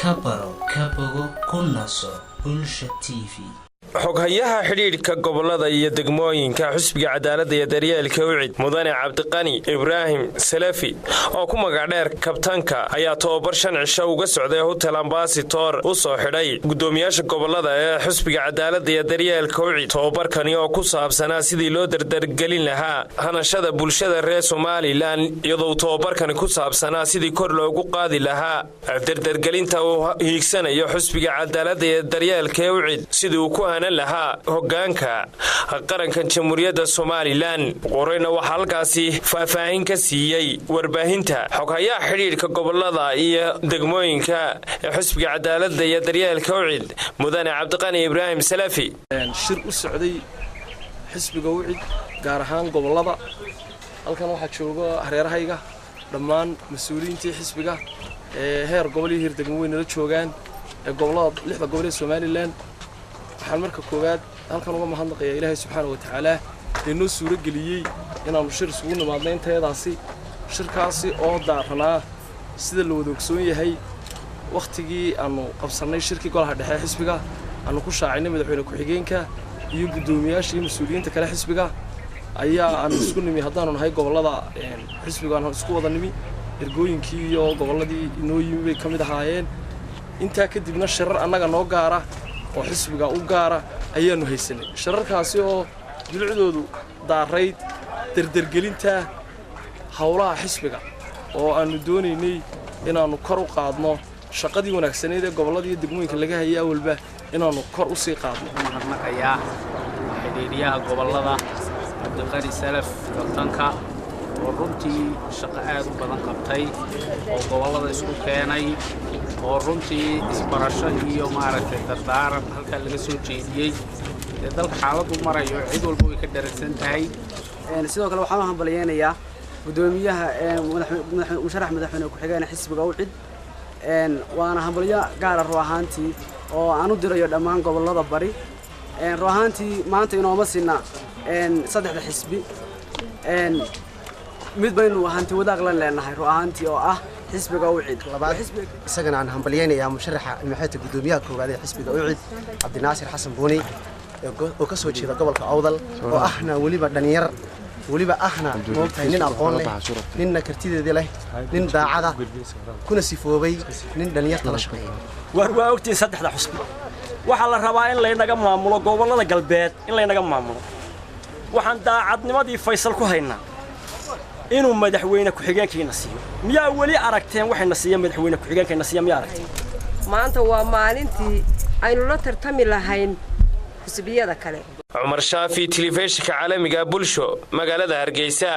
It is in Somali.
Kabaro Kunaso Bulsha TV. xoghayaha xiriirka gobolada iyo degmooyinka xisbiga cadaaladda iyo daryeelka UCID mudane Cabdiqani Ibrahim Salafi oo ku magac dheer kabtanka ayaa tababar 5 cisho uga socday hotel Ambassador u soo xidhay gudoomiyaasha gobolada ee xisbiga cadaaladda iyo daryeelka UCID tababarkani oo ku saabsanaa sidii loo dardargelin lahaa hanashada bulshada reer Somaliland iyadoo tababarkani ku saabsanaa sidii kor loogu qaadi lahaa dardargelinta uu hiigsanayo xisbiga cadaaladda iyo daryeelka UCID sidii uu ku laha hogaanka qaranka jamhuuriyadda Somaliland qorayna waxa halkaasi faahfaahin ka siiyay warbaahinta xoghayaha xiriirka gobolada iyo degmooyinka ee xisbiga cadaaladda iyo daryeelka UCID mudane Cabdiqani Ibrahim Salafi shir u socday xisbiga UCID gaar ahaan gobolada halkan waxa jooga hareerahayga dhammaan mas'uuliyiinta xisbiga heer gobol iyo heer degmooyin la joogan ee gobolada 6 gobol ee Somaliland waxaan marka koowaad halkan uga mahadnaqayaa Ilaahay subxaanahu wa ta'aala inuu suuro galiyay inaanu shir isugu nimaadno inteedaasi shirkaasi oo daaranaa sida loo wada ogsoon yahay waqtigii aanu qabsanay shirkii golaha dhexe xisbiga aanu ku shaacinay madaxweyne ku-xigeenka iyo gudoomiyaasha iyo mas'uuliyiinta kale xisbiga ayaa aanu isku nimi haddaanu nahay gobolada xisbiga aanu isku wada nimi ergooyinkii iyo goboladii inoo yimi bay kamid ahaayeen intaa kadibna shirar annaga noo gaara oo xisbiga u gaara ayaanu haysanay shirarkaasi oo dulcudoodu daarayd dardargelinta hawlaha xisbiga oo aanu doonaynay inaanu kor u qaadno shaqadii wanaagsaneed ee gobolada iyo degmooyinka laga hayay awalba inaanu kor u sii qaadno marnaqayaa xiriiriyaha gobolada Cabdiqani Salaf kabtanka oo runtii shaqo aad u badan qabtay oo gobolada isku keenay oo runtii isbarasho iyo maaragtay dardaaran halka laga soo jeediyay dalka xaaladu marayo cid walba way ka daragsan tahay sidoo kale waxaan hambalyeeynaa gudoomiyaha musharax madaxweyne ku-xigeenka xisbiga UCID waana hambalyo gaar ah ruuxaantii oo aan u dirayo dhammaan gobolada bari ruuxaantii maanta inooma sinna saddexda xisbi mid baynu hanti wadaag la leenahay ruuxaantii oo ah xisbiga UCID isagana aan hambalyeeynaa musharaxa maxayta gudoomiyaha koowaad ee xisbiga UCID Cabdinaasir Xasan Buuni oo ka soo jeeda gobolka Awdal oo ahna waliba dhalinyar waliba ahna moogtahay nin aqoon leh ninna kartideeda leh nin daacada kuna sifoobay nin dhalinyarta la shaqeeyo waa ogtiin saddexda xisbi waxa la rabaa in la inaga maamulo gobolada galbeed in la inaga maamulo waxaan daacadnimadii Faysal ku haynaa inuu madaxweyne ku-xigeenkiina siiyo miyaa wali aragteen waxayna siiyay madaxweyne ku-xigeenkiina siiyo miyaa aragteen maanta waa maalintii aynu la tartami lahayn xisbiyada kale Umar Shaafi telefishinka caalamiga bulsho magaalada Hargeysa.